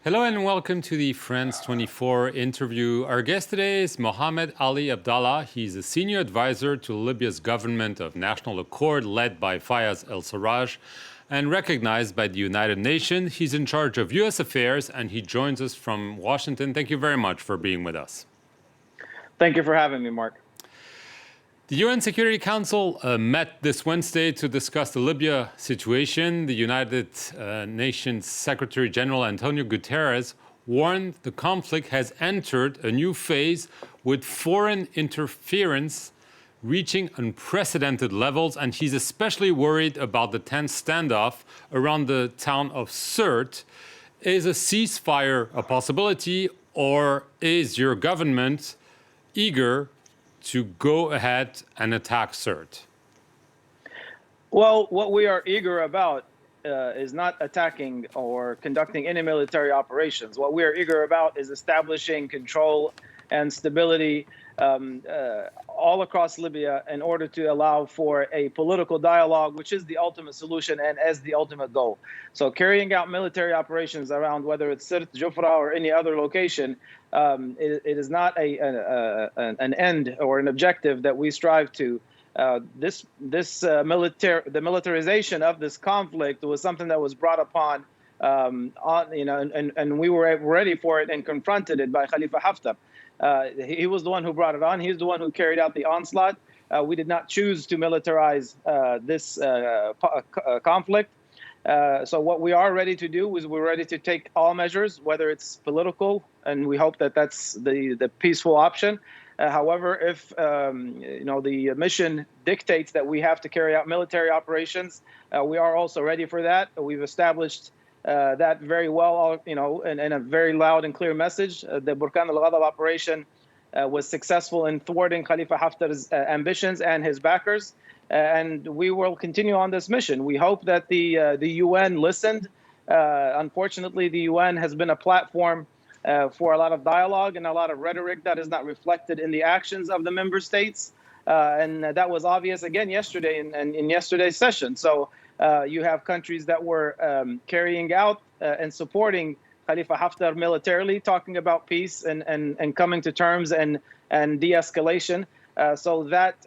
Hello and welcome to the France 24 interview. Our guest today is Mohammed Ali Abdallah. He's a senior advisor to Libya's government of national accord led by Fayez al-Sarraj and recognized by the United Nations. He's in charge of U.S. affairs and he joins us from Washington. Thank you very much for being with us. Thank you for having me, Mark. The UN Security Council met this Wednesday to discuss the Libya situation. The United Nations Secretary General Antonio Guterres warned the conflict has entered a new phase with foreign interference reaching unprecedented levels, and he's especially worried about the tense standoff around the town of Sirte. Is a ceasefire a possibility, or is your government eager to go ahead and attack Sirte? Well, what we are eager about is not attacking or conducting any military operations. What we are eager about is establishing control and stability all across Libya in order to allow for a political dialogue, which is the ultimate solution and as the ultimate goal. So carrying out military operations around whether it's Sirte, Jufra, or any other location, it is not an end or an objective that we strive to. The militarization of this conflict was something that was brought upon, and we were ready for it and confronted it by Khalifa Haftar. He was the one who brought it on. He's the one who carried out the onslaught. We did not choose to militarize this conflict. So what we are ready to do is we're ready to take all measures, whether it's political, and we hope that that's the peaceful option. However, if the mission dictates that we have to carry out military operations, we are also ready for that. We've established that very well, in a very loud and clear message. The Burkan al-Ghadab operation was successful in thwarting Khalifa Haftar's ambitions and his backers. And we will continue on this mission. We hope that the UN listened. Unfortunately, the UN has been a platform for a lot of dialogue and a lot of rhetoric that is not reflected in the actions of the member states. And that was obvious again yesterday in yesterday's session. So you have countries that were carrying out and supporting Khalifa Haftar militarily, talking about peace and coming to terms and de-escalation. So that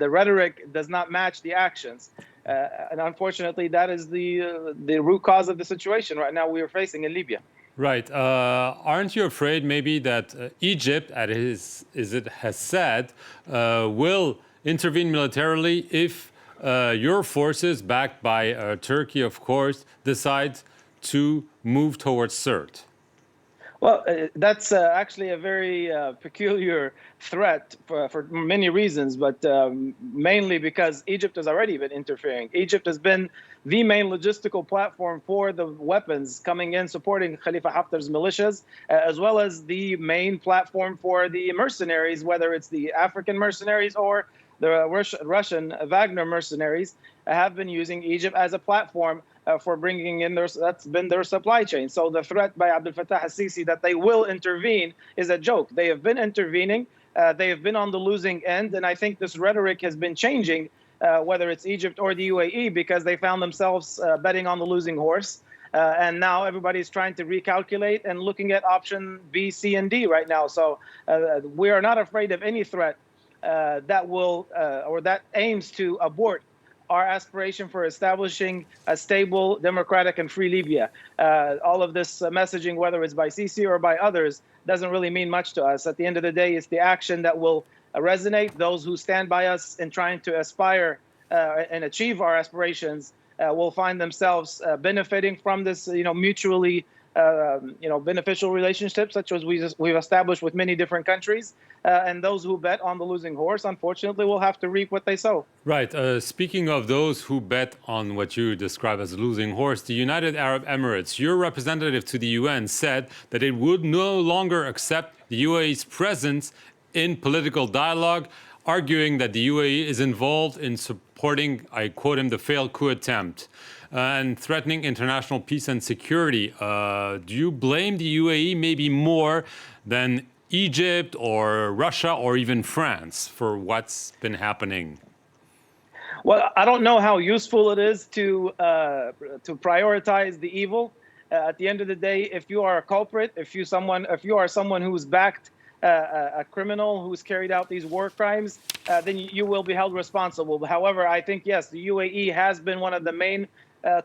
the rhetoric does not match the actions, and unfortunately, that is the root cause of the situation right now we are facing in Libya. Right. Aren't you afraid maybe that Egypt, as it has said, will intervene militarily if your forces, backed by Turkey, of course, decide to move towards Sirte? Well, that's actually a very peculiar threat for many reasons, but mainly because Egypt has already been interfering. Egypt has been the main logistical platform for the weapons coming in, supporting Khalifa Haftar's militias, as well as the main platform for the mercenaries, whether it's the African mercenaries or the Russian Wagner mercenaries, have been using Egypt as a platform for bringing in that's been their supply chain. So the threat by Abdel Fattah al-Sisi that they will intervene is a joke. They have been intervening. They have been on the losing end. And I think this rhetoric has been changing, whether it's Egypt or the UAE, because they found themselves betting on the losing horse. And now everybody's trying to recalculate and looking at option B, C, and D right now. So we are not afraid of any threat that will or that aims to abort our aspiration for establishing a stable, democratic, and free Libya. All of this messaging, whether it's by Sisi or by others, doesn't really mean much to us. At the end of the day, it's the action that will resonate. Those who stand by us in trying to aspire and achieve our aspirations will find themselves benefiting from this, mutually beneficial relationships, such as we've established with many different countries. And those who bet on the losing horse, unfortunately, will have to reap what they sow. Right. Speaking of those who bet on what you describe as a losing horse, the United Arab Emirates, your representative to the UN, said that it would no longer accept the UAE's presence in political dialogue, arguing that the UAE is involved in supporting, I quote him, the failed coup attempt and threatening international peace and security. Do you blame the UAE maybe more than Egypt or Russia or even France for what's been happening? Well, I don't know how useful it is to prioritize the evil At the end of the day, if you are a culprit, if you are someone who's backed a criminal who's carried out these war crimes, then you will be held responsible. However, I think, yes, the UAE has been one of the main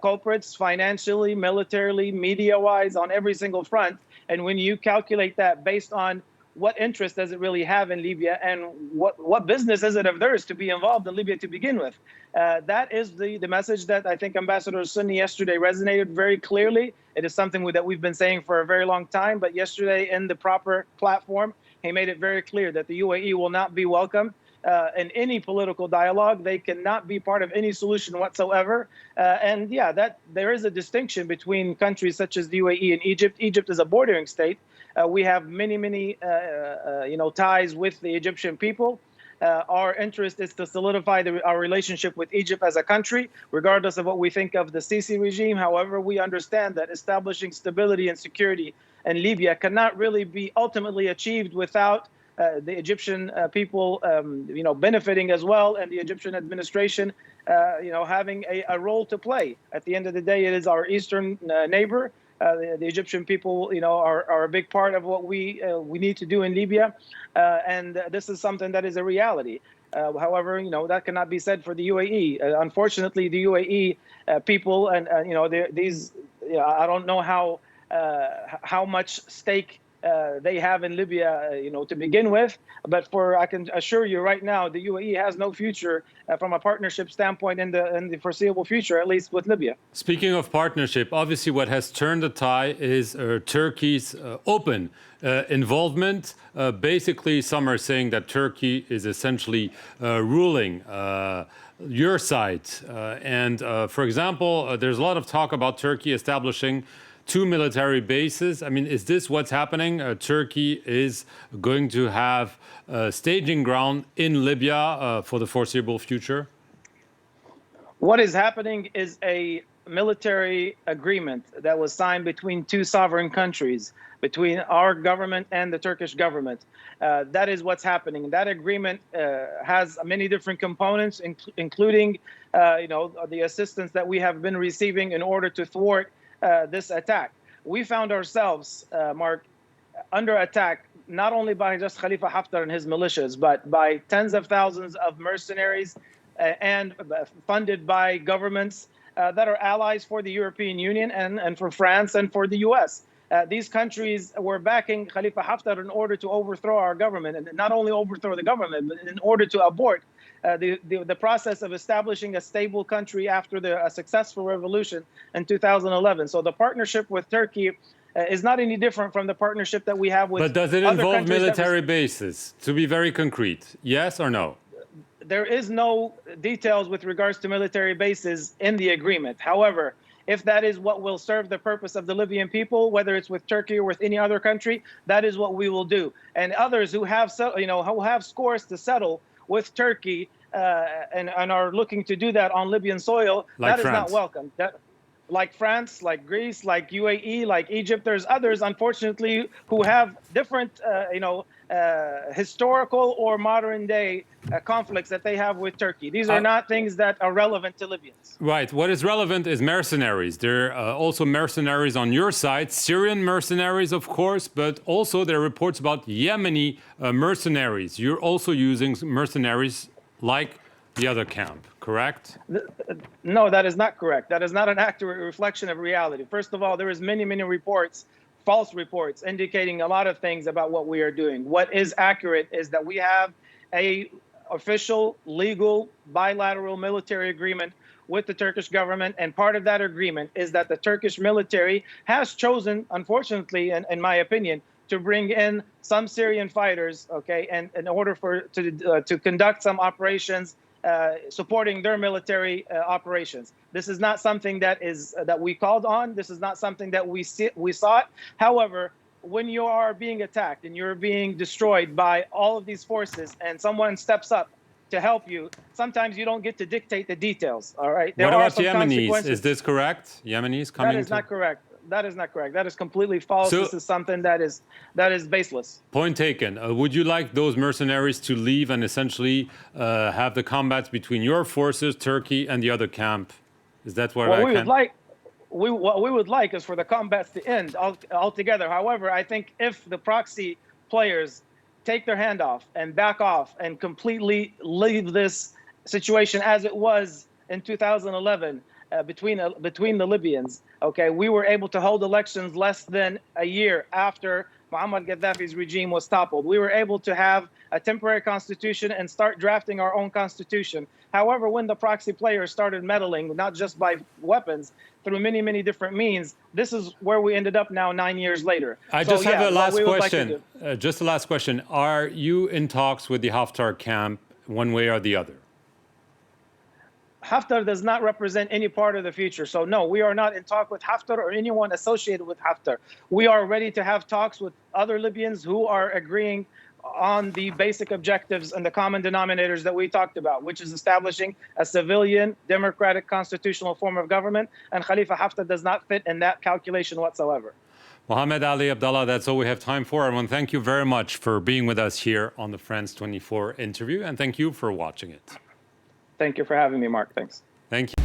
culprits financially, militarily, media-wise, on every single front. And when you calculate that based on what interest does it really have in Libya, and what business is it of theirs to be involved in Libya to begin with? That is the message that I think Ambassador Sunni yesterday resonated very clearly. It is something that we've been saying for a very long time, but yesterday in the proper platform, he made it very clear that the UAE will not be welcome in any political dialogue. They cannot be part of any solution whatsoever. And yeah, that there is a distinction between countries such as the UAE and Egypt. Egypt is a bordering state. We have many ties with the Egyptian people. Our interest is to solidify our relationship with Egypt as a country, regardless of what we think of the Sisi regime. However, we understand that establishing stability and security in Libya cannot really be ultimately achieved without the Egyptian people, benefiting as well, and the Egyptian administration, having a role to play. At the end of the day, it is our eastern neighbor. The Egyptian people, are a big part of what we need to do in Libya, and this is something that is a reality. However, that cannot be said for the UAE. Unfortunately, the UAE people, and these, I don't know how much stake they have in Libya, to begin with. But I can assure you right now, the UAE has no future from a partnership standpoint in the foreseeable future, at least with Libya. Speaking of partnership, obviously what has turned the tide is Turkey's open involvement. Basically, some are saying that Turkey is essentially ruling your side. For example, there's a lot of talk about Turkey establishing 2 military bases. I mean, is this what's happening? Turkey is going to have staging ground in Libya for the foreseeable future? What is happening is a military agreement that was signed between two sovereign countries, between our government and the Turkish government. That is what's happening. That agreement has many different components, including the assistance that we have been receiving in order to thwart this attack. We found ourselves, Mark, under attack, not only by just Khalifa Haftar and his militias, but by tens of thousands of mercenaries and funded by governments that are allies for the European Union and for France and for the US. These countries were backing Khalifa Haftar in order to overthrow our government, and not only overthrow the government, but in order to abort the process of establishing a stable country after a successful revolution in 2011. So the partnership with Turkey is not any different from the partnership that we have with other countries. But does it involve military bases? To be very concrete, yes or no? There is no details with regards to military bases in the agreement. However, if that is what will serve the purpose of the Libyan people, whether it's with Turkey or with any other country, that is what we will do. And others who have scores to settle with Turkey and are looking to do that on Libyan soil, like that France. is not welcome. Like France, like Greece, like UAE, like Egypt, there's others, unfortunately, who have different, historical or modern day conflicts that they have with Turkey. These are not things that are relevant to Libyans. Right. What is relevant is mercenaries. There are also mercenaries on your side, Syrian mercenaries, of course, but also there are reports about Yemeni mercenaries. You're also using mercenaries like the other camp, correct? No, that is not correct. That is not an accurate reflection of reality. First of all, there is many reports, false reports, indicating a lot of things about what we are doing. What is accurate is that we have a official, legal, bilateral military agreement with the Turkish government, and part of that agreement is that the Turkish military has chosen, unfortunately, in my opinion, to bring in some Syrian fighters, okay, and in order to conduct some operations supporting their military operations. This is not something that we called on. This is not something that we sought. However, when you are being attacked and you're being destroyed by all of these forces, and someone steps up to help you, sometimes you don't get to dictate the details. All right. What about Yemenis? Is this correct? Yemenis coming? That is not correct. That is not correct. That is completely false. So, this is something that is baseless. Point taken. Would you like those mercenaries to leave and essentially have the combats between your forces, Turkey, and the other camp? Is that what we would like? what we would like is for the combats to end altogether. However, I think if the proxy players take their hand off and back off and completely leave this situation as it was in 2011 between the Libyans, okay, we were able to hold elections less than a year after Muammar Gaddafi's regime was toppled. We were able to have a temporary constitution and start drafting our own constitution. However, when the proxy players started meddling, not just by weapons, through many, many different means, this is where we ended up now 9 years later. I just have a last question. Just the last question. Are you in talks with the Haftar camp one way or the other? Haftar does not represent any part of the future. So no, we are not in talk with Haftar or anyone associated with Haftar. We are ready to have talks with other Libyans who are agreeing on the basic objectives and the common denominators that we talked about, which is establishing a civilian, democratic, constitutional form of government. And Khalifa Haftar does not fit in that calculation whatsoever. Mohammed Ali Abdallah, that's all we have time for. I want to thank you very much for being with us here on the France 24 interview. And thank you for watching it. Thank you for having me, Mark. Thanks. Thank you.